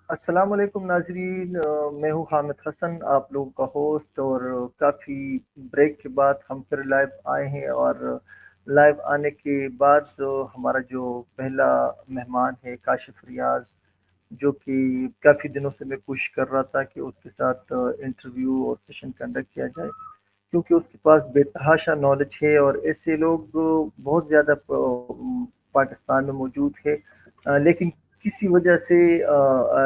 السلام علیکم ناظرین، میں ہوں حامد حسن، آپ لوگوں کا ہوسٹ، اور کافی بریک کے بعد ہم پھر لائیو آئے ہیں، اور لائیو آنے کے بعد ہمارا جو پہلا مہمان ہے کاشف ریاض، جو کہ کافی دنوں سے میں کوشش کر رہا تھا کہ اس کے ساتھ انٹرویو اور سیشن کنڈکٹ کیا جائے، کیونکہ اس کے پاس بے تحاشا نالج ہے، اور ایسے لوگ بہت زیادہ پاکستان میں موجود ہے، لیکن کسی وجہ سے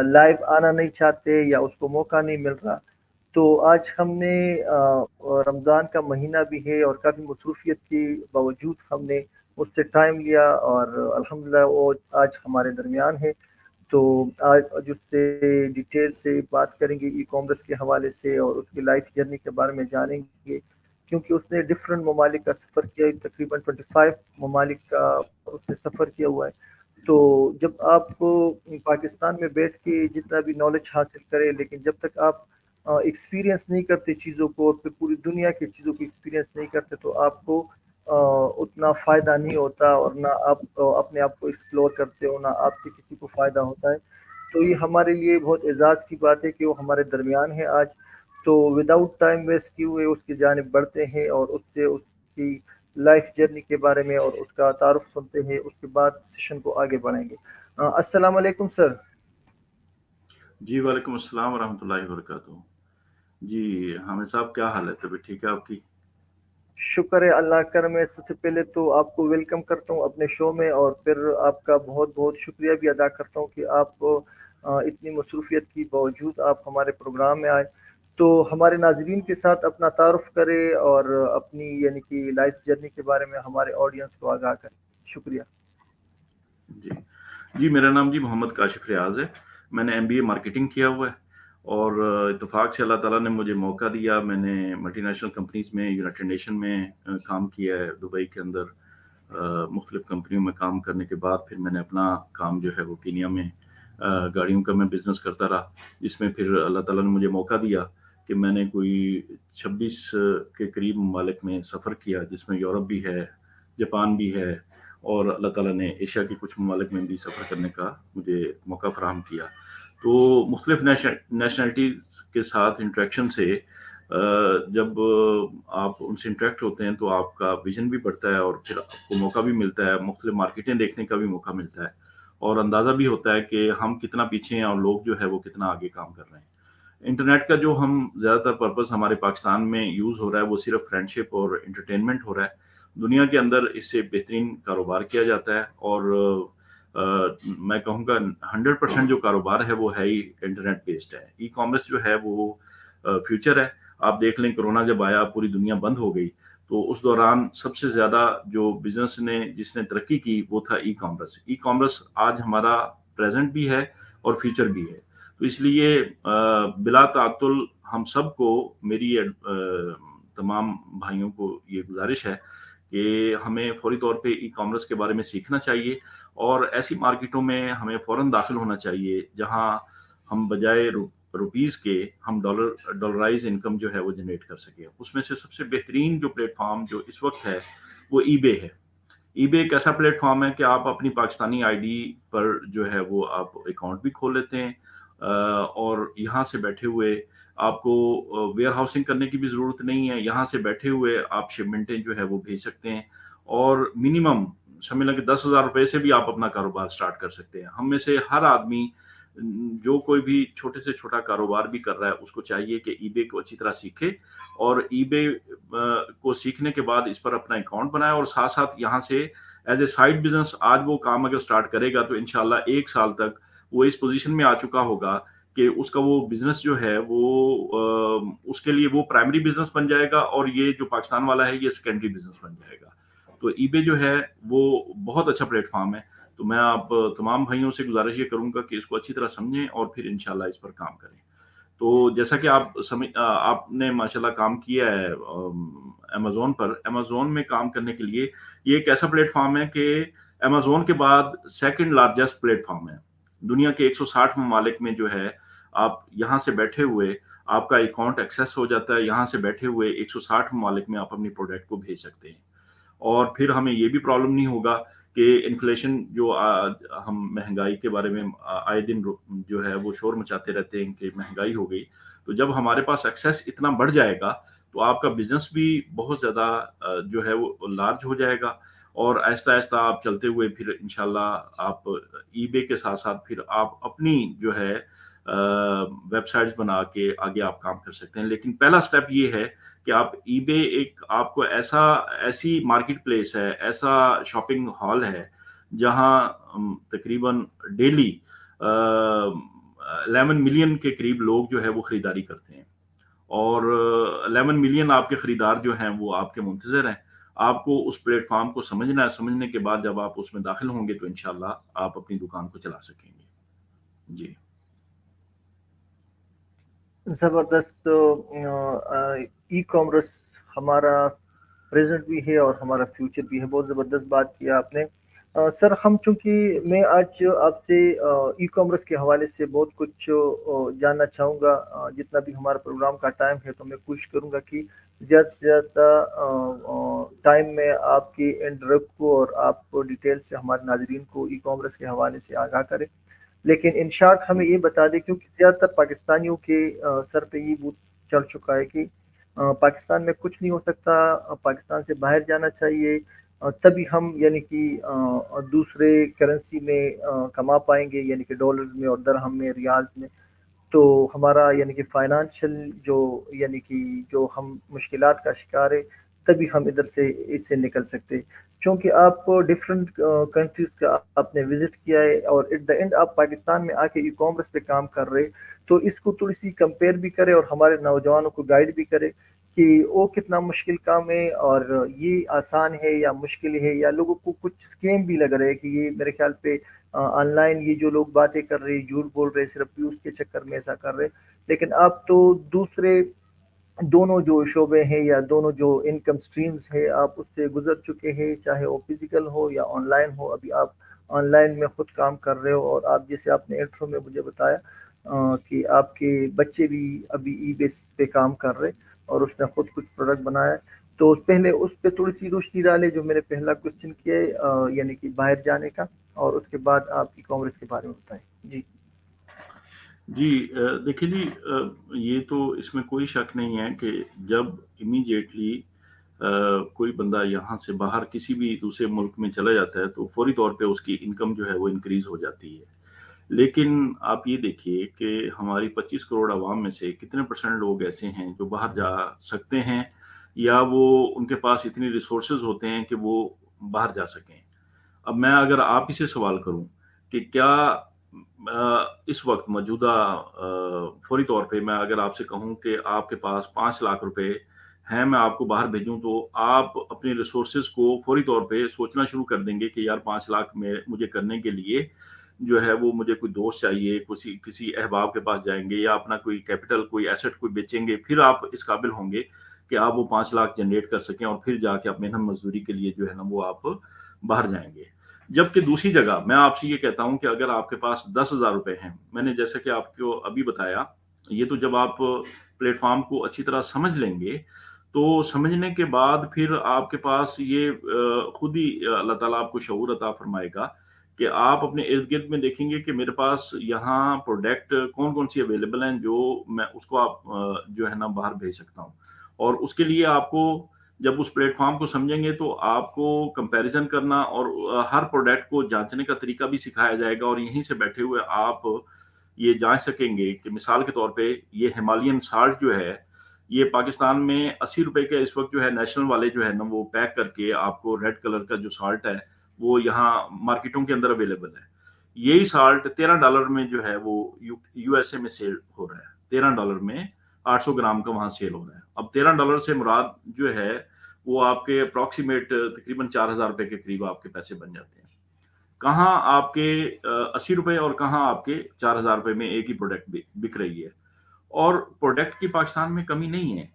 لائیو آنا نہیں چاہتے یا اس کو موقع نہیں مل رہا۔ تو آج ہم نے رمضان کا مہینہ بھی ہے اور کافی مصروفیت کے باوجود ہم نے اس سے ٹائم لیا، اور الحمدللہ وہ آج ہمارے درمیان ہے۔ تو آج جس سے ڈیٹیل سے بات کریں گے ای کامرس کے حوالے سے، اور اس کی لائف جرنی کے بارے میں جانیں گے، کیونکہ اس نے ڈفرینٹ ممالک کا سفر کیا ہے، تقریباً 25 ممالک کا اس نے سفر کیا ہوا ہے۔ تو جب آپ کو پاکستان میں بیٹھ کے جتنا بھی نالج حاصل کرے، لیکن جب تک آپ ایکسپیرینس نہیں کرتے چیزوں کو، اور پھر پوری دنیا کی چیزوں کو ایکسپیرینس نہیں کرتے، تو آپ کو اتنا فائدہ نہیں ہوتا، اور نہ آپ اپنے آپ کو ایکسپلور کرتے ہو، نہ آپ سے کسی کو فائدہ ہوتا ہے۔ تو یہ ہمارے لیے بہت اعزاز کی بات ہے کہ وہ ہمارے درمیان ہے آج۔ تو وداؤٹ ٹائم ویسٹ کیے ہوئے اس کی جانب بڑھتے ہیں، اور اس سے اس کی لائف جرنی کے بارے میں اور اس کا تعارف سنتے ہیں، اس کے بعد سیشن کو آگے بڑھائیں گے۔ السلام علیکم سر۔ جی وعلیکم السلام ورحمۃ اللہ وبرکاتہ۔ جی حامد صاحب، کیا حال ہے؟ طبیعت ٹھیک ہے آپ کی؟ شکر ہے اللہ کرم ہے۔ سب سے پہلے تو آپ کو ویلکم کرتا ہوں اپنے شو میں، اور پھر آپ کا بہت بہت شکریہ بھی ادا کرتا ہوں کہ آپ اتنی مصروفیت کی باوجود آپ ہمارے پروگرام میں آئے۔ تو ہمارے ناظرین کے ساتھ اپنا تعارف کرے، اور اپنی یعنی کہ لائف جرنی کے بارے میں ہمارے آڈینس کو آگاہ کریں۔ شکریہ۔ جی جی، میرا نام جی محمد کاشف ریاض ہے۔ میں نے MBA مارکیٹنگ کیا ہوا ہے، اور اتفاق سے اللہ تعالیٰ نے مجھے موقع دیا۔ میں نے ملٹی نیشنل کمپنیز میں، یونائٹڈ نیشن میں کام کیا ہے، دبئی کے اندر مختلف کمپنیوں میں کام کرنے کے بعد پھر میں نے اپنا کام جو ہے وہ کینیا میں گاڑیوں کا میں بزنس کرتا رہا، جس میں پھر اللہ تعالیٰ نے مجھے موقع دیا کہ میں نے کوئی 26 کے قریب ممالک میں سفر کیا، جس میں یورپ بھی ہے، جاپان بھی ہے، اور اللہ تعالیٰ نے ایشیا کے کچھ ممالک میں بھی سفر کرنے کا مجھے موقع فراہم کیا۔ تو مختلف نیشنلٹیز کے ساتھ انٹریکشن سے جب آپ ان سے انٹریکٹ ہوتے ہیں تو آپ کا ویژن بھی بڑھتا ہے، اور پھر آپ کو موقع بھی ملتا ہے، مختلف مارکیٹیں دیکھنے کا بھی موقع ملتا ہے، اور اندازہ بھی ہوتا ہے کہ ہم کتنا پیچھے ہیں اور لوگ جو ہے وہ کتنا آگے کام کر رہے ہیں۔ انٹرنیٹ کا جو ہم زیادہ تر پرپز ہمارے پاکستان میں یوز ہو رہا ہے وہ صرف فرینڈ شپ اور انٹرٹینمنٹ ہو رہا ہے۔ دنیا کے اندر اس سے بہترین کاروبار کیا جاتا ہے، اور میں کہوں گا 100% جو کاروبار ہے وہ ہے ہی انٹرنیٹ بیسڈ ہے۔ ای کامرس جو ہے وہ فیوچر ہے۔ آپ دیکھ لیں، کرونا جب آیا پوری دنیا بند ہو گئی، تو اس دوران سب سے زیادہ جو بزنس نے جس نے ترقی کی وہ تھا ای کامرس۔ ای کامرس آج ہمارا پریزنٹ بھی ہے اور فیوچر بھی ہے۔ تو اس لیے بلا تعطل ہم سب کو، میری تمام بھائیوں کو یہ گزارش ہے کہ ہمیں فوری طور پہ ای کامرس کے بارے میں سیکھنا چاہیے، اور ایسی مارکیٹوں میں ہمیں فوراً داخل ہونا چاہیے جہاں ہم بجائے روپیز کے ہم ڈالرائز انکم جو ہے وہ جنریٹ کر سکیں۔ اس میں سے سب سے بہترین جو پلیٹ فارم جو اس وقت ہے وہ ای بے ہے۔ ای بے ایک ایسا پلیٹ فارم ہے کہ آپ اپنی پاکستانی آئی ڈی پر جو ہے وہ آپ اکاؤنٹ بھی کھول لیتے ہیں، اور یہاں سے بیٹھے ہوئے آپ کو ویئر ہاؤسنگ کرنے کی بھی ضرورت نہیں ہے۔ یہاں سے بیٹھے ہوئے آپ شپمنٹیں جو ہے وہ بھیج سکتے ہیں، اور منیمم سمجھ لیں کہ 10,000 روپے سے بھی آپ اپنا کاروبار سٹارٹ کر سکتے ہیں۔ ہم میں سے ہر آدمی جو کوئی بھی چھوٹے سے چھوٹا کاروبار بھی کر رہا ہے اس کو چاہیے کہ ای بے کو اچھی طرح سیکھے، اور ای بے کو سیکھنے کے بعد اس پر اپنا اکاؤنٹ بنائے، اور ساتھ ساتھ یہاں سے ایز اے سائڈ بزنس آج وہ کام اگر سٹارٹ کرے گا تو انشاءاللہ 1 سال تک وہ اس پوزیشن میں آ چکا ہوگا کہ اس کا وہ بزنس جو ہے وہ اس کے لیے وہ پرائمری بزنس بن جائے گا، اور یہ جو پاکستان والا ہے یہ سیکنڈری بزنس بن جائے گا۔ تو ای بے جو ہے وہ بہت اچھا پلیٹ فارم ہے۔ تو میں آپ تمام بھائیوں سے گزارش یہ کروں گا کہ اس کو اچھی طرح سمجھیں اور پھر انشاءاللہ اس پر کام کریں۔ تو جیسا کہ آپ نے ماشاءاللہ کام کیا ہے امیزون پر، امیزون میں کام کرنے کے لیے یہ ایک ایسا پلیٹ فارم ہے کہ امیزون کے بعد سیکنڈ لارجسٹ پلیٹ فارم ہے دنیا کے 160 ممالک میں جو ہے۔ آپ یہاں سے بیٹھے ہوئے آپ کا اکاؤنٹ ایکسیس ہو جاتا ہے، یہاں سے بیٹھے ہوئے 160 ممالک میں آپ اپنی پروڈکٹ کو بھیج سکتے ہیں، اور پھر ہمیں یہ بھی پرابلم نہیں ہوگا کہ انفلیشن جو ہم مہنگائی کے بارے میں آئے دن جو ہے وہ شور مچاتے رہتے ہیں کہ مہنگائی ہو گئی، تو جب ہمارے پاس ایکسیس اتنا بڑھ جائے گا تو آپ کا بزنس بھی بہت زیادہ جو ہے وہ لارج ہو جائے گا، اور آہستہ آہستہ آپ چلتے ہوئے پھر انشاءاللہ آپ ای بے کے ساتھ ساتھ پھر آپ اپنی جو ہے ویب سائٹس بنا کے آگے آپ کام کر سکتے ہیں۔ لیکن پہلا سٹیپ یہ ہے کہ آپ ای بے ایک آپ کو ایسی مارکیٹ پلیس ہے، ایسا شاپنگ ہال ہے جہاں تقریباً ڈیلی 11 ملین کے قریب لوگ جو ہے وہ خریداری کرتے ہیں، اور 11 ملین آپ کے خریدار جو ہیں وہ آپ کے منتظر ہیں۔ آپ کو اس پلیٹ فارم کو سمجھنا ہے، سمجھنے کے بعد جب آپ اس میں داخل ہوں گے تو انشاءاللہ آپ اپنی دکان کو چلا سکیں گے۔ جی زبردست ای کامرس ہمارا پریزنٹ بھی ہے اور ہمارا فیوچر بھی ہے، بہت زبردست بات کیا آپ نے۔ سر ہم چونکہ میں آج آپ سے ای کامرس کے حوالے سے بہت کچھ جاننا چاہوں گا، جتنا بھی ہمارا پروگرام کا ٹائم ہے تو میں کوشش کروں گا کہ زیادہ سے زیادہ ٹائم میں آپ کی اینڈ رکھوں اور آپ کو ڈیٹیل سے ہمارے ناظرین کو ای کامرس کے حوالے سے آگاہ کریں، لیکن ان شارٹ ہمیں یہ بتا دیں کیونکہ زیادہ تر پاکستانیوں کے سر پہ یہ بوت چڑھ چکا ہے کہ پاکستان میں کچھ نہیں ہو سکتا، پاکستان سے باہر جانا چاہیے، تبھی ہم یعنی کہ دوسرے کرنسی میں کما پائیں گے، یعنی کہ ڈالرز میں اور درہم میں، ریالز میں، تو ہمارا یعنی کہ فائنانشل جو یعنی کہ جو ہم مشکلات کا شکار ہے تبھی ہم ادھر سے اس سے نکل سکتے، چونکہ آپ ڈفرینٹ کنٹریز کا آپ نے وزٹ کیا ہے اور ایٹ دا اینڈ آپ پاکستان میں آ کے ای کامرس پہ کام کر رہے، تو اس کو تھوڑی سی کمپیئر بھی کرے اور ہمارے نوجوانوں کو گائیڈ بھی کرے کہ وہ کتنا مشکل کام ہے اور یہ آسان ہے یا مشکل ہے، یا لوگوں کو کچھ اسکیم بھی لگ رہے ہیں کہ یہ میرے خیال پہ آن لائن یہ جو لوگ باتیں کر رہے جھوٹ بول رہے صرف ویوز کے چکر میں ایسا کر رہے، لیکن آپ تو دوسرے دونوں جو شعبے ہیں یا دونوں جو انکم سٹریمز ہے آپ اس سے گزر چکے ہیں، چاہے وہ فزیکل ہو یا آن لائن ہو، ابھی آپ آن لائن میں خود کام کر رہے ہو، اور آپ جیسے آپ نے انٹرو میں مجھے بتایا کہ آپ کے بچے بھی ابھی ای بیس پہ کام کر رہے اور اس نے خود کچھ پروڈکٹ بنایا، تو پہلے اس پہ تھوڑی سی روشنی ڈالے جو میرے پہلا کوشچن کیا ہے یعنی کہ باہر جانے کا، اور اس کے بعد آپ ای کامرس کے بارے میں بتائیں جی۔ جی دیکھیے جی، یہ تو اس میں کوئی شک نہیں ہے کہ جب امیڈیٹلی کوئی بندہ یہاں سے باہر کسی بھی دوسرے ملک میں چلا جاتا ہے تو فوری طور پہ اس کی انکم جو ہے وہ انکریز ہو جاتی ہے، لیکن آپ یہ دیکھیے کہ ہماری 25 کروڑ عوام میں سے کتنے پرسنٹ لوگ ایسے ہیں جو باہر جا سکتے ہیں، یا وہ ان کے پاس اتنی ریسورسز ہوتے ہیں کہ وہ باہر جا سکیں۔ اب میں اگر آپ ہی سے سوال کروں کہ کیا اس وقت موجودہ فوری طور پہ میں اگر آپ سے کہوں کہ آپ کے پاس 5 لاکھ روپے ہیں، میں آپ کو باہر بھیجوں، تو آپ اپنے ریسورسز کو فوری طور پہ سوچنا شروع کر دیں گے کہ یار 5 لاکھ میں مجھے کرنے کے لیے جو ہے وہ مجھے کوئی دوست چاہیے، کسی احباب کے پاس جائیں گے یا اپنا کوئی کیپٹل کوئی ایسٹ کوئی بیچیں گے، پھر آپ اس قابل ہوں گے کہ آپ وہ 5 لاکھ جنریٹ کر سکیں اور پھر جا کے آپ محنت مزدوری کے لیے جو ہے نا وہ آپ باہر جائیں گے۔ جبکہ دوسری جگہ میں آپ سے یہ کہتا ہوں کہ اگر آپ کے پاس 10,000 روپے ہیں، میں نے جیسا کہ آپ کو ابھی بتایا، یہ تو جب آپ پلیٹ فارم کو اچھی طرح سمجھ لیں گے تو سمجھنے کے بعد پھر آپ کے پاس یہ خود ہی اللہ تعالیٰ آپ کو شعور عطا فرمائے گا کہ آپ اپنے ارد گرد میں دیکھیں گے کہ میرے پاس یہاں پروڈکٹ کون کون سی اویلیبل ہیں جو میں اس کو آپ جو ہے نا باہر بھیج سکتا ہوں، اور اس کے لیے آپ کو جب اس پلیٹ فارم کو سمجھیں گے تو آپ کو کمپیریزن کرنا اور ہر پروڈکٹ کو جانچنے کا طریقہ بھی سکھایا جائے گا، اور یہیں سے بیٹھے ہوئے آپ یہ جانچ سکیں گے کہ مثال کے طور پہ یہ ہمالین سالٹ جو ہے یہ پاکستان میں 80 روپے کا اس وقت جو ہے نیشنل والے جو ہے نا وہ پیک کر کے آپ کو ریڈ کلر کا جو سالٹ ہے وہ یہاں مارکیٹوں کے اندر اویلیبل ہے، یہی سالٹ $13 میں جو ہے وہ یو ایس اے میں سیل ہو رہا ہے، $13 میں 800 گرام کا وہاں سیل ہو رہا ہے۔ اب $13 سے مراد جو ہے وہ آپ کے اپروکسیمیٹ تقریباً 4,000 روپے کے قریب آپ کے پیسے بن جاتے ہیں۔ کہاں آپ کے 80 روپے اور کہاں آپ کے 4,000 روپے میں ایک ہی پروڈکٹ بک رہی ہے، اور پروڈکٹ کی پاکستان میں کمی نہیں ہے،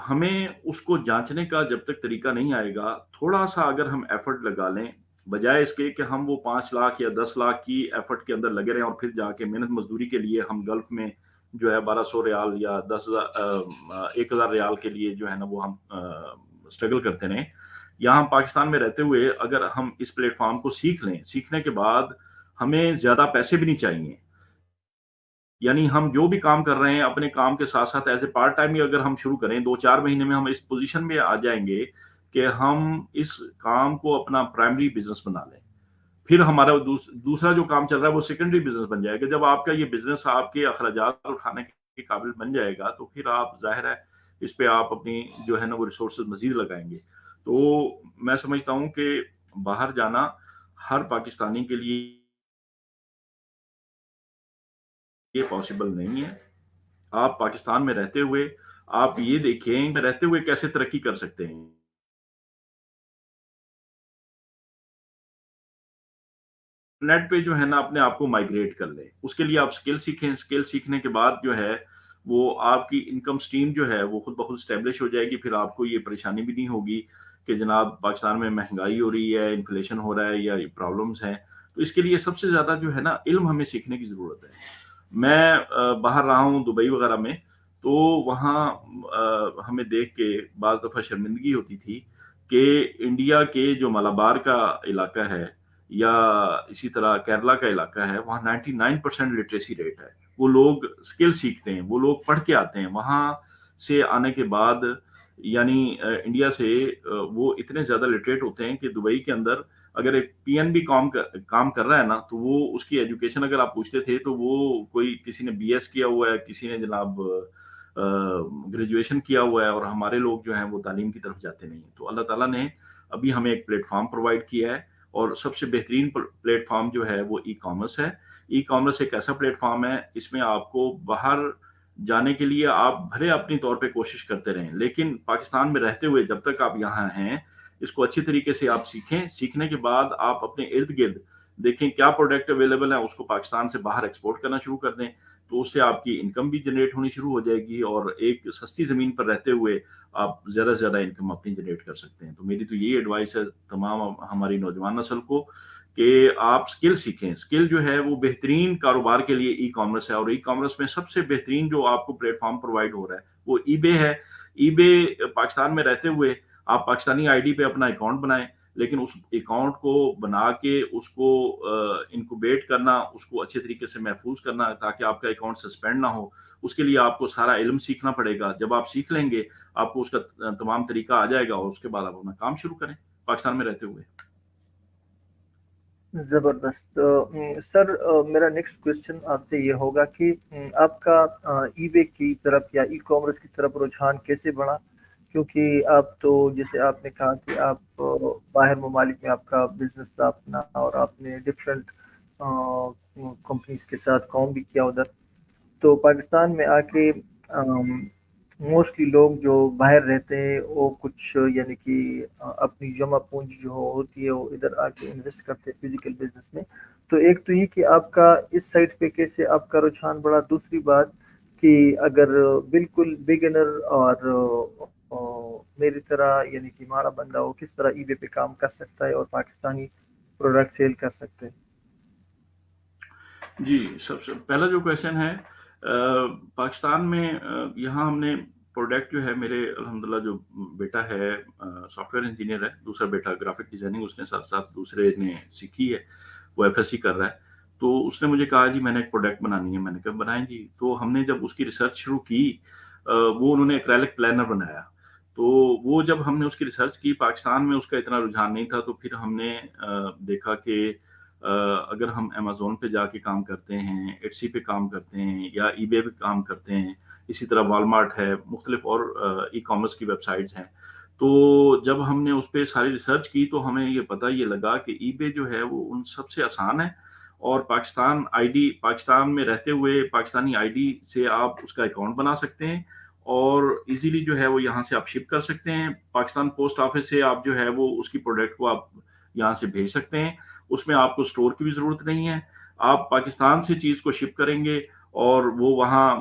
ہمیں اس کو جانچنے کا جب تک طریقہ نہیں آئے گا، تھوڑا سا اگر ہم ایفرٹ لگا لیں بجائے اس کے کہ ہم وہ 5 لاکھ یا 10 لاکھ کی ایفرٹ کے اندر لگے رہیں اور پھر جا کے محنت مزدوری کے لیے ہم گلف میں جو ہے 1,200 ریال یا 1,000 1,000 ریال کے لیے جو ہے نا وہ ہم اسٹرگل کرتے رہیں، یہاں پاکستان میں رہتے ہوئے اگر ہم اس پلیٹ فارم کو سیکھ لیں، سیکھنے کے بعد ہمیں زیادہ پیسے بھی نہیں چاہیے، یعنی ہم جو بھی کام کر رہے ہیں اپنے کام کے ساتھ ساتھ ایز اے پارٹ ٹائم ہی اگر ہم شروع کریں 2-4 مہینے میں ہم اس پوزیشن میں آ جائیں گے کہ ہم اس کام کو اپنا پرائمری بزنس بنا لیں، پھر ہمارا دوسرا جو کام چل رہا ہے وہ سیکنڈری بزنس بن جائے گا۔ جب آپ کا یہ بزنس آپ کے اخراجات اٹھانے کے قابل بن جائے گا تو پھر آپ ظاہر ہے اس پہ آپ اپنی جو ہے نا وہ ریسورسز مزید لگائیں گے۔ تو میں سمجھتا ہوں کہ باہر جانا ہر پاکستانی کے لیے یہ پاسبل نہیں ہے۔ آپ پاکستان میں رہتے ہوئے آپ یہ دیکھیں کہ رہتے ہوئے کیسے ترقی کر سکتے ہیں۔ نیٹ پہ جو ہے نا اپنے آپ کو مائگریٹ کر لیں، اس کے لیے آپ اسکل سیکھیں، اسکل سیکھنے کے بعد جو ہے وہ آپ کی انکم سٹریم جو ہے وہ خود بخود اسٹیبلش ہو جائے گی، پھر آپ کو یہ پریشانی بھی نہیں ہوگی کہ جناب پاکستان میں مہنگائی ہو رہی ہے، انفلیشن ہو رہا ہے یا پرابلمز ہیں۔ تو اس کے لیے سب سے زیادہ جو ہے نا علم ہمیں سیکھنے کی ضرورت ہے۔ میں باہر رہا ہوں دبئی وغیرہ میں، تو وہاں ہمیں دیکھ کے بعض دفعہ شرمندگی ہوتی تھی کہ انڈیا کے جو مالابار کا علاقہ ہے یا اسی طرح کیرلا کا علاقہ ہے، وہاں 99% لٹریسی ریٹ ہے۔ وہ لوگ اسکل سیکھتے ہیں، وہ لوگ پڑھ کے آتے ہیں، وہاں سے آنے کے بعد یعنی انڈیا سے وہ اتنے زیادہ لٹریٹ ہوتے ہیں کہ دبئی کے اندر اگر ایک پی این بھی کام کر رہا ہے نا تو وہ اس کی ایجوکیشن اگر آپ پوچھتے تھے تو وہ کوئی کسی نے بی ایس کیا ہوا ہے، کسی نے جناب گریجویشن کیا ہوا ہے، اور ہمارے لوگ جو ہیں وہ تعلیم کی طرف جاتے نہیں ہیں۔ تو اللہ تعالیٰ نے ابھی ہمیں ایک پلیٹ فارم پرووائڈ کیا ہے، اور سب سے بہترین پلیٹ فارم جو ہے وہ ای کامرس ہے۔ ای کامرس ایک ایسا پلیٹ فارم ہے، اس میں آپ کو باہر جانے کے لیے آپ بھلے اپنی طور پہ کوشش کرتے رہیں، لیکن پاکستان میں رہتے ہوئے جب تک آپ یہاں ہیں اس کو اچھی طریقے سے آپ سیکھیں، سیکھنے کے بعد آپ اپنے ارد گرد دیکھیں کیا پروڈکٹ اویلیبل ہے، اس کو پاکستان سے باہر ایکسپورٹ کرنا شروع کر دیں، تو اس سے آپ کی انکم بھی جنریٹ ہونی شروع ہو جائے گی، اور ایک سستی زمین پر رہتے ہوئے آپ زیادہ سے زیادہ انکم اپنی جنریٹ کر سکتے ہیں۔ تو میری تو یہی ایڈوائس ہے تمام ہماری نوجوان نسل کو کہ آپ اسکل سیکھیں۔ اسکل جو ہے وہ بہترین کاروبار کے لیے ای کامرس ہے، اور ای کامرس میں سب سے بہترین جو آپ کو پلیٹ فارم پرووائڈ ہو رہا ہے وہ ای بے ہے۔ ای بے پاکستان میں رہتے ہوئے آپ پاکستانی آئی ڈی پہ اپنا اکاؤنٹ بنائیں، لیکن اس اکاؤنٹ کو بنا کے اس کو انکوبیٹ کرنا، اس کو اچھے طریقے سے محفوظ کرنا تاکہ آپ کا اکاؤنٹ سسپینڈ نہ ہو، اس کے لیے آپ کو سارا علم سیکھنا پڑے گا۔ جب آپ سیکھ لیں گے آپ کو اس کا تمام طریقہ آ جائے گا، اور اس کے بعد آپ اپنا کام شروع کریں پاکستان میں رہتے ہوئے۔ زبردست سر، میرا نیکسٹ کوشچن آپ سے یہ ہوگا کہ آپ کا ای بے کی طرف یا ای کامرس کی طرف رجحان کیسے بڑھا؟ کیونکہ آپ تو جیسے آپ نے کہا کہ آپ باہر ممالک میں آپ کا بزنس تھا اپنا، اور آپ نے ڈفرینٹ کمپنیز کے ساتھ کام بھی کیا ادھر، تو پاکستان میں آ کے موسٹلی لوگ جو باہر رہتے ہیں وہ کچھ یعنی کہ اپنی جمع پونجی جو ہوتی ہے وہ ادھر آ کے انویسٹ کرتے ہیں فزیکل بزنس میں۔ تو ایک تو یہ کہ آپ کا اس سائٹ پہ کیسے آپ کا رجحان بڑھا، دوسری بات کہ اگر بالکل بگنر اور میری طرح یعنی کہ ماڑا بندہ ہو کس طرح ای بے پہ کام کر سکتا ہے اور پاکستانی پروڈکٹ سیل کر سکتے ہیں؟ جی، سب سے پہلا جو کویشچن ہے پاکستان میں یہاں ہم نے پروڈکٹ جو ہے میرے الحمدللہ جو بیٹا ہے سافٹ ویئر انجینئر ہے، دوسرا بیٹا گرافک ڈیزائننگ اس نے ساتھ ساتھ دوسرے نے سیکھی ہے، وہ ایف ایس سی کر رہا ہے۔ تو اس نے مجھے کہا جی میں نے ایک پروڈکٹ بنانی ہے، میں نے کہا بنائیں جی۔ تو ہم نے جب اس کی ریسرچ شروع کی، وہ انہوں نے ایکریلک پلانر بنایا، تو وہ جب ہم نے اس کی ریسرچ کی پاکستان میں اس کا اتنا رجحان نہیں تھا، تو پھر ہم نے دیکھا کہ اگر ہم امیزون پہ جا کے کام کرتے ہیں، ایٹسی پہ کام کرتے ہیں، یا ای بے پہ کام کرتے ہیں، اسی طرح والمارٹ ہے، مختلف اور ای کامرس کی ویب سائٹس ہیں، تو جب ہم نے اس پہ ساری ریسرچ کی تو ہمیں یہ لگا کہ ای بے جو ہے وہ ان سب سے آسان ہے، اور پاکستان میں رہتے ہوئے پاکستانی آئی ڈی سے آپ اس کا اکاؤنٹ بنا سکتے ہیں، اور ایزیلی جو ہے وہ یہاں سے آپ شپ کر سکتے ہیں۔ پاکستان پوسٹ آفس سے آپ جو ہے وہ اس کی پروڈکٹ کو آپ یہاں سے بھیج سکتے ہیں، اس میں آپ کو سٹور کی بھی ضرورت نہیں ہے۔ آپ پاکستان سے چیز کو شپ کریں گے، اور وہ وہاں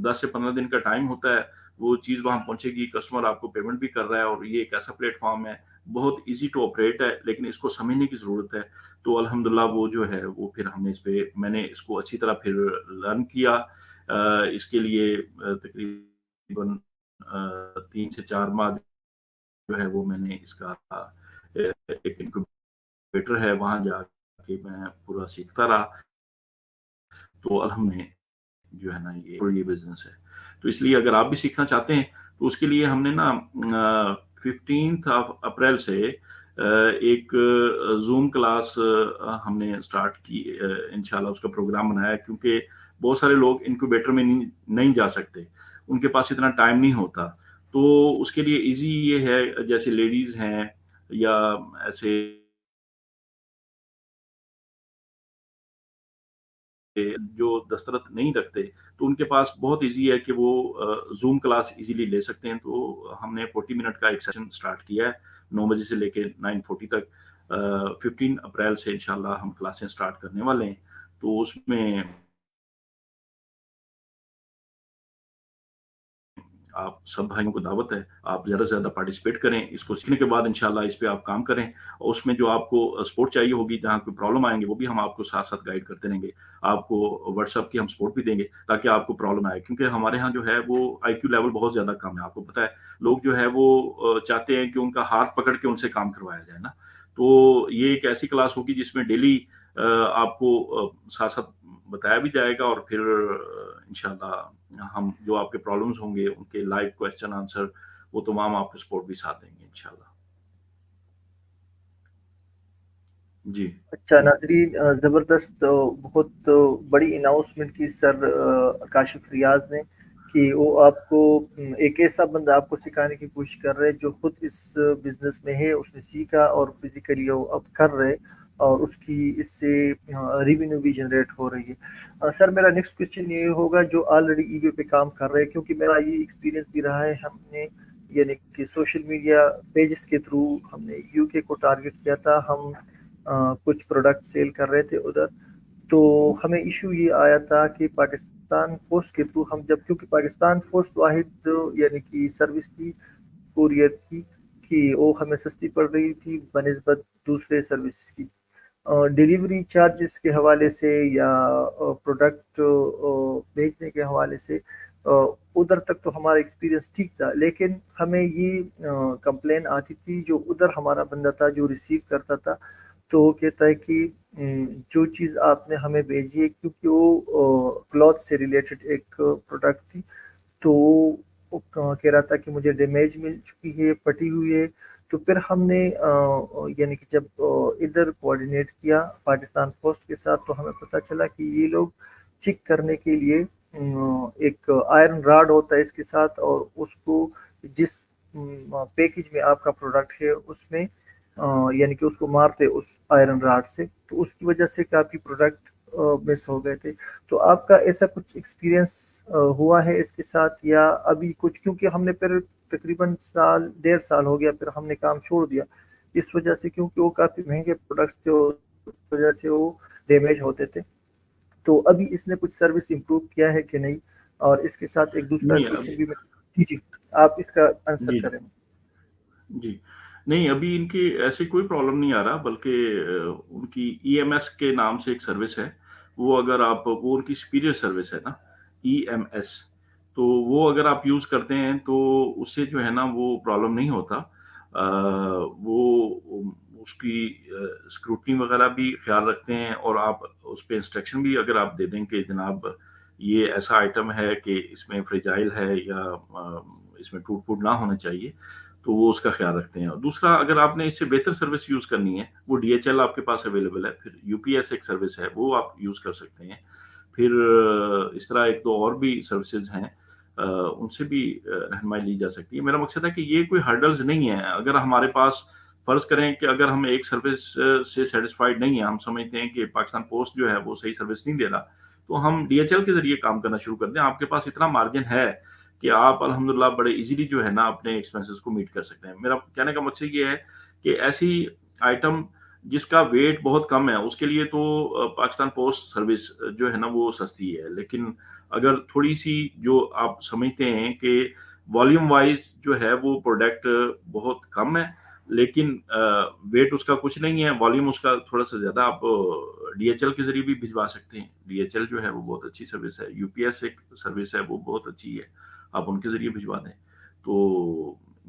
10 سے 15 دن کا ٹائم ہوتا ہے، وہ چیز وہاں پہنچے گی، کسٹمر آپ کو پیمنٹ بھی کر رہا ہے، اور یہ ایک ایسا پلیٹ فارم ہے بہت ایزی ٹو آپریٹ ہے، لیکن اس کو سمجھنے کی ضرورت ہے۔ تو الحمدللہ وہ جو ہے وہ پھر ہم نے میں نے اس کو اچھی طرح پھر لرن کیا، اس کے لیے تقریباً 3 سے 4 ماہ جو ہے وہ میں نے اس کا ایک انکوبیٹر ہے وہاں جا کے میں پورا سیکھتا رہا. تو الحمد نے جو ہے نا یہ بزنس ہے. تو اس لیے اگر آپ بھی سیکھنا چاہتے ہیں تو اس کے لیے ہم نے نا 15 اپریل سے ایک زوم کلاس ہم نے اسٹارٹ کی. انشاءاللہ اس کا پروگرام بنایا کیونکہ بہت سارے لوگ انکوبیٹر میں نہیں جا سکتے, ان کے پاس اتنا ٹائم نہیں ہوتا. تو اس کے لیے ایزی یہ ہے, جیسے لیڈیز ہیں یا ایسے جو دسترت نہیں رکھتے تو ان کے پاس بہت ایزی ہے کہ وہ زوم کلاس ایزیلی لے سکتے ہیں. تو ہم نے 40 منٹ کا ایک سیشن سٹارٹ کیا ہے 9 بجے سے لے کے 9:40 تک. 15 اپریل سے انشاءاللہ ہم کلاسیں سٹارٹ کرنے والے ہیں. تو اس میں آپ سب بھائیوں کو دعوت ہے, آپ زیادہ سے زیادہ پارٹیسپیٹ کریں. اس کو سیکھنے کے بعد انشاءاللہ اس پہ آپ کام کریں, اور اس میں جو آپ کو سپورٹ چاہیے ہوگی, جہاں کوئی پرابلم آئیں گے وہ بھی ہم آپ کو ساتھ ساتھ گائیڈ کرتے رہیں گے. آپ کو واٹس ایپ کی ہم سپورٹ بھی دیں گے تاکہ آپ کو پرابلم آئے, کیونکہ ہمارے ہاں جو ہے وہ آئی کیو لیول بہت زیادہ کم ہے. آپ کو پتہ ہے لوگ جو ہے وہ چاہتے ہیں کہ ان کا ہاتھ پکڑ کے ان سے کام کروایا جائے نا. تو یہ ایک ایسی کلاس ہوگی جس میں ڈیلی آپ کو ساتھ ساتھ بتایا بھی جائے گا, اور پھر انشاءاللہ ہم جو آپ کے پرابلمز ہوں گے ان کے لائیو کویسچن آنسر وہ تمام آپ کو سپورٹ بھی ساتھ دیں گے انشاءاللہ. جی اچھا ناظرین, زبردست بہت بڑی اناؤنسمنٹ کی سر کاشف ریاض نے کہ وہ آپ کو ایک ایسا بندہ آپ کو سکھانے کی کوشش کر رہے جو خود اس بزنس میں ہے, اس نے سیکھا اور فزیکلی وہ اب کر رہے, اور اس کی اس سے ریونیو بھی جنریٹ ہو رہی ہے. سر میرا نیکسٹ کوشچن یہ ہوگا جو آلریڈی ای وے پہ کام کر رہے ہیں, کیونکہ میرا یہ ایکسپیرینس بھی رہا ہے, ہم نے یعنی کہ سوشل میڈیا پیجز کے تھرو ہم نے یو کے کو ٹارگٹ کیا تھا. ہم کچھ پروڈکٹ سیل کر رہے تھے ادھر, تو ہمیں ایشو یہ آیا تھا کہ پاکستان پوسٹ کے تھرو ہم جب, کیونکہ پاکستان پوسٹ واحد یعنی کہ سروس تھی کوریئر کی کہ وہ ہمیں سستی پڑ رہی تھی بنسبت دوسرے سروسز کی. ڈیلیوری چارجز کے حوالے سے یا پروڈکٹ بیچنے کے حوالے سے ادھر تک تو ہمارا ایکسپیرینس ٹھیک تھا, لیکن ہمیں یہ کمپلین آتی تھی جو ادھر ہمارا بندہ تھا جو ریسیو کرتا تھا, تو وہ کہتا ہے کہ جو چیز آپ نے ہمیں بھیجی ہے, کیونکہ وہ کلاتھ سے ریلیٹڈ ایک پروڈکٹ تھی, تو وہ کہہ رہا تھا کہ مجھے ڈیمیج مل چکی ہے, پٹی ہوئی ہے. تو پھر ہم نے یعنی کہ جب ادھر کوآرڈینیٹ کیا پاکستان پوسٹ کے ساتھ, تو ہمیں پتہ چلا کہ یہ لوگ چیک کرنے کے لیے ایک آئرن راڈ ہوتا ہے اس کے ساتھ, اور اس کو جس پیکج میں آپ کا پروڈکٹ ہے اس میں یعنی کہ اس کو مارتے اس آئرن راڈ سے, تو اس کی وجہ سے کافی پروڈکٹ مس ہو گئے تھے. تو آپ کا ایسا کچھ ایکسپیرینس ہوا ہے اس کے ساتھ یا ابھی کچھ, کیونکہ ہم نے پھر تقریباً 1.5 سال ہو گیا, پھر ہم نے کام چھوڑ دیا اس وجہ سے, کیونکہ وہ کافی مہنگے پروڈکٹس تھے, اس وجہ سے وہ ڈیمیج ہوتے تھے. تو ابھی اس نے کچھ سروس امپروو کیا ہے کہ نہیں, اور اس کے ساتھ ایک دوسرا نہیں کوشچن بھی میں, جی آپ اس کا آنسر جی کریں. جی نہیں, ابھی ان کی ایسی کوئی پرابلم نہیں آ رہا, بلکہ ان کی ای ایم ایس کے نام سے ایک سروس ہے, وہ اگر آپ, وہ ان کی سپیریئر سروس ہے نا ای ایم ایس, تو وہ اگر آپ یوز کرتے ہیں تو اس سے جو ہے نا وہ پرابلم نہیں ہوتا. وہ اس کی اسکروٹنی وغیرہ بھی خیال رکھتے ہیں, اور آپ اس پہ انسٹرکشن بھی اگر آپ دے دیں کہ جناب یہ ایسا آئٹم ہے کہ اس میں فریجائل ہے یا اس میں ٹوٹ پھوٹ نہ ہونا چاہیے, تو وہ اس کا خیال رکھتے ہیں. اور دوسرا, اگر آپ نے اس سے بہتر سروس یوز کرنی ہے, وہ ڈی ایچ ایل آپ کے پاس اویلیبل ہے, پھر یو پی ایس ایک سروس ہے وہ آپ یوز کر سکتے ہیں. پھر اس طرح ایک دو اور بھی سروسز ہیں, ان سے بھی رہنمائی لی جا سکتی ہے. میرا مقصد ہے کہ یہ کوئی ہرڈلز نہیں ہے. اگر ہمارے پاس فرض کریں کہ اگر ہم ایک سروس سے سیٹسفائیڈ نہیں ہیں, ہم سمجھتے ہیں کہ پاکستان پوسٹ جو ہے وہ صحیح سروس نہیں دے رہا, تو ہم ڈی ایچ ایل کے ذریعے کام کرنا شروع کر دیں. آپ کے پاس اتنا مارجن ہے کہ آپ الحمدللہ بڑے ایزیلی جو ہے نا اپنے ایکسپینسز کو میٹ کر سکتے ہیں. میرا کہنے کا مقصد یہ ہے کہ ایسی آئٹم جس کا ویٹ بہت کم ہے, اس کے لیے تو پاکستان پوسٹ سروس جو ہے نا وہ سستی ہے. لیکن اگر تھوڑی سی جو آپ سمجھتے ہیں کہ والیوم وائز جو ہے وہ پروڈکٹ بہت کم ہے لیکن ویٹ اس کا کچھ نہیں ہے, والیوم اس کا تھوڑا سا زیادہ, آپ ڈی ایچ ایل کے ذریعے بھی بھجوا سکتے ہیں. ڈی ایچ ایل جو ہے وہ بہت اچھی سروس ہے. یو پی ایس ایک سروس ہے وہ بہت اچھی ہے, آپ ان کے ذریعے بھجوا دیں. تو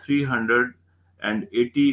380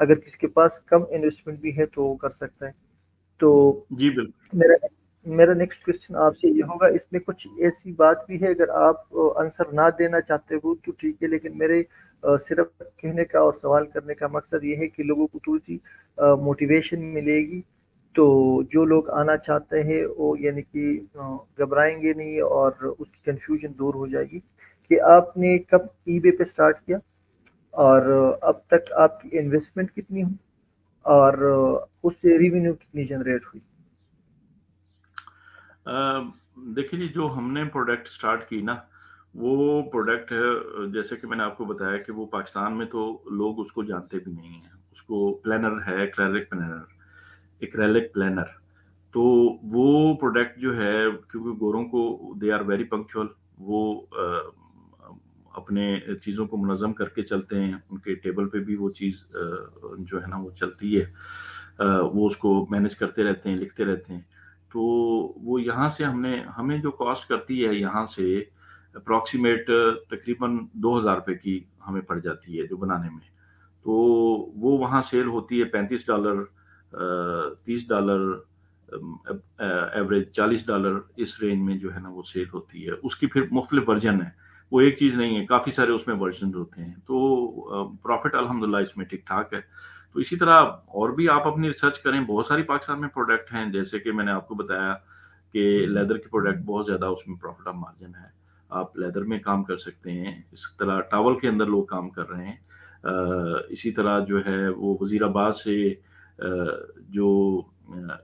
اگر کسی کے پاس کم انویسٹمنٹ بھی ہے تو وہ کر سکتا ہے. تو جی بالکل. میرا میرا نیکسٹ کوشچن آپ سے یہ ہوگا، اس میں کچھ ایسی بات بھی ہے، اگر آپ آنسر نہ دینا چاہتے ہو تو ٹھیک ہے، لیکن میرے صرف کہنے کا اور سوال کرنے کا مقصد یہ ہے کہ لوگوں کو تھوڑی سی موٹیویشن ملے گی، تو جو لوگ آنا چاہتے ہیں وہ یعنی کہ گھبرائیں گے نہیں اور اس کی کنفیوژن دور ہو جائے گی. کہ آپ نے کب ای بے پہ سٹارٹ کیا، اور اب تک آپ کی انویسٹمنٹ کتنی ہوئی، اور اس سے ریونیو کتنی جنریٹ ہوئی؟ دیکھیے جی، جو ہم نے پروڈکٹ سٹارٹ کی نا، وہ پروڈکٹ جیسے کہ میں نے آپ کو بتایا کہ وہ پاکستان میں تو لوگ اس کو جانتے بھی نہیں ہیں. اس کو پلانر ہے، ایکریلک پلانر. تو وہ پروڈکٹ جو ہے، کیونکہ گوروں کو دے آر ویری پنکچوئل، وہ اپنے چیزوں کو منظم کر کے چلتے ہیں. ان کے ٹیبل پہ بھی وہ چیز جو ہے نا وہ چلتی ہے. وہ اس کو مینج کرتے رہتے ہیں، لکھتے رہتے ہیں. تو وہ یہاں سے ہمیں جو کاسٹ کرتی ہے یہاں سے اپروکسیمیٹ تقریباً $2000 کی ہمیں پڑ جاتی ہے جو بنانے میں. تو وہ وہاں سیل ہوتی ہے $35، $30، ایوریج $40، اس رینج میں جو ہے نا وہ سیل ہوتی ہے. اس کی پھر مختلف ورژن ہے، وہ ایک چیز نہیں ہے، کافی سارے اس میں ورژن ہوتے ہیں. تو پروفٹ الحمدللہ اس میں ٹھیک ٹھاک ہے. تو اسی طرح اور بھی آپ اپنی ریسرچ کریں، بہت ساری پاکستان میں پروڈکٹ ہیں. جیسے کہ میں نے آپ کو بتایا کہ لیدر کے پروڈکٹ بہت زیادہ اس میں پروفٹ آف مارجن ہے، آپ لیدر میں کام کر سکتے ہیں. اس طرح ٹاول کے اندر لوگ کام کر رہے ہیں. اسی طرح جو ہے وہ وزیر آباد سے جو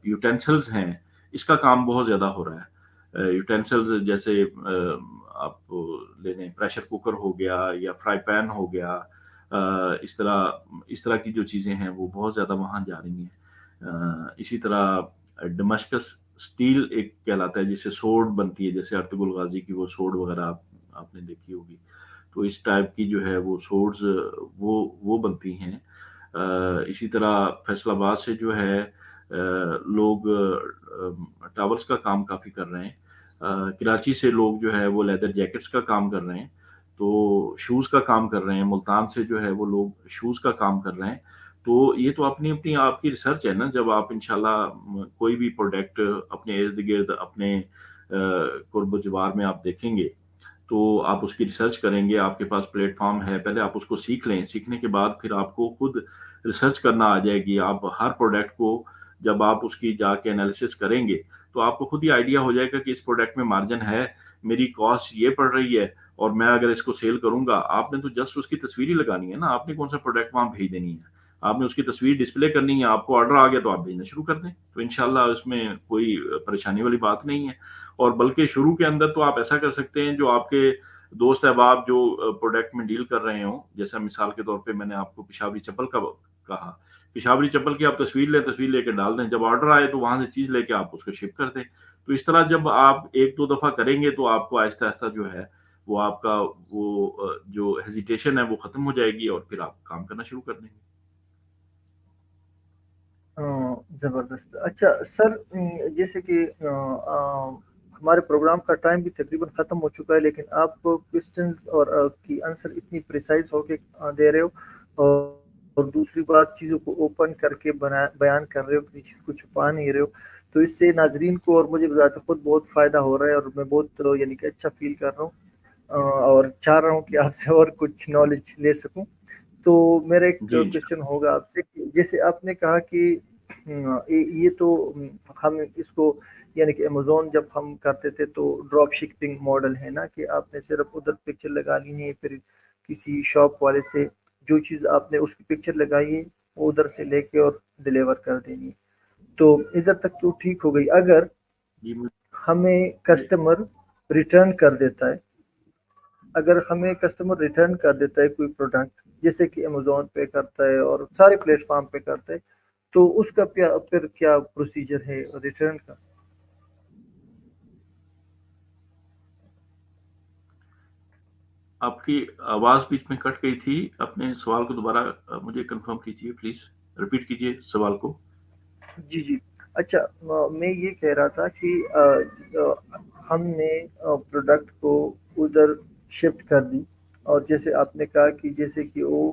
یوٹینسلز ہیں، اس کا کام بہت زیادہ ہو رہا ہے. یوٹینسلز جیسے آپ لے لیں، پریشر کوکر ہو گیا یا فرائی پین ہو گیا، اس طرح کی جو چیزیں ہیں وہ بہت زیادہ وہاں جا رہی ہیں. اسی طرح ڈمشکس اسٹیل ایک کہلاتا ہے، جس سے سوڈ بنتی ہے، جیسے ارطغرل غازی کی وہ سوڈ وغیرہ آپ نے دیکھی ہوگی. تو اس ٹائپ کی جو ہے وہ سوڈز وہ بنتی ہیں. اسی طرح فیصل آباد سے جو ہے لوگ ٹاولز کا کام کافی کر رہے ہیں. کراچی سے لوگ جو ہے وہ لیدر جیکٹس کا کام کر رہے ہیں. تو شوز کا کام کر رہے ہیں. ملتان سے جو ہے وہ لوگ شوز کا کام کر رہے ہیں. تو یہ تو اپنی آپ کی ریسرچ ہے نا. جب آپ انشاءاللہ کوئی بھی پروڈکٹ اپنے ارد گرد، اپنے قرب و جوار میں آپ دیکھیں گے تو آپ اس کی ریسرچ کریں گے. آپ کے پاس پلیٹ فارم ہے، پہلے آپ اس کو سیکھ لیں. سیکھنے کے بعد پھر آپ کو خود ریسرچ کرنا آ جائے گی. آپ ہر پروڈکٹ کو جب آپ اس کی جا کے انالیسس کریں گے تو آپ کو خود ہی آئیڈیا ہو جائے گا کہ اس پروڈکٹ میں مارجن ہے، میری کاسٹ یہ پڑ رہی ہے، اور میں اگر اس کو سیل کروں گا. آپ نے تو جسٹ اس کی تصویر ہی لگانی ہے نا. آپ نے کون سا پروڈکٹ وہاں بھیج دینی ہے، آپ نے اس کی تصویر ڈسپلے کرنی ہے. آپ کو آرڈر آ گیا تو آپ بھیجنا شروع کر دیں. تو انشاءاللہ اس میں کوئی پریشانی والی بات نہیں ہے. اور بلکہ شروع کے اندر تو آپ ایسا کر سکتے ہیں، جو آپ کے دوست احباب جو پروڈکٹ میں ڈیل کر رہے ہوں، جیسا مثال کے طور پہ میں نے آپ کو پشاوری چپل کا کہا. پشاوری چپل کی آپ تصویر لے کے ڈال دیں. جب آرڈر آئے تو وہاں سے چیز لے کے آپ اس کو شپ کر دیں. تو اس طرح جب آپ ایک دو دفعہ کریں گے تو آپ کو آہستہ آہستہ جو ہے وہ آپ کا وہ جو ہیزیٹیشن ہے وہ ختم ہو جائے گی، اور پھر آپ کام کرنا شروع کر دیں گے. زبردست. اچھا سر، جیسے کہ ہمارے پروگرام کا ٹائم بھی تقریباً ختم ہو چکا ہے، لیکن آپ کوشچنز اور کی آنسر اتنی پریسائز ہو کے دے رہے ہو، اور دوسری بات چیزوں کو اوپن کر کے بیان کر رہے ہو، کسی چیز کو چھپا نہیں رہے ہو. تو اس سے ناظرین کو اور مجھے بذات خود بہت فائدہ ہو رہا ہے، اور میں بہت یعنی کہ اچھا فیل کر رہا ہوں، اور چاہ رہا ہوں کہ آپ سے اور کچھ نالج لے سکوں. تو میرا ایک جی انشاءاللہ. کوشچن ہوگا آپ سے کہ جیسے آپ نے کہا کہ یہ تو ہم اس کو یعنی کہ امیزون جب ہم کرتے تھے تو ڈراپ شپنگ ماڈل ہے نا، کہ آپ نے صرف ادھر پکچر لگا لی ہے، پھر کسی شاپ والے سے جو چیز آپ نے اس کی پکچر لگائی ہے وہ ادھر سے لے کے اور ڈلیور کر دینی ہے. تو ادھر تک تو ٹھیک ہو گئی. اگر جی ہمیں جی کسٹمر ریٹرن کر دیتا ہے، اگر ہمیں کسٹمر ریٹرن کر دیتا ہے کوئی پروڈکٹ، جیسے کہ امیزون پہ کرتا ہے اور سارے پلیٹ فارم پہ کرتا ہے، تو اس کا پھر کیا پروسیجر ہے ریٹرن کا؟ آپ کی آواز بیچ میں کٹ گئی تھی. اپنے سوال کو دوبارہ مجھے کنفرم کیجیے پلیز. ریپیٹ کیجیے سوال کو. جی جی. اچھا، میں یہ کہہ رہا تھا کہ ہم نے پروڈکٹ کو ادھر شفٹ کر دی، اور جیسے آپ نے کہا کہ جیسے کہ وہ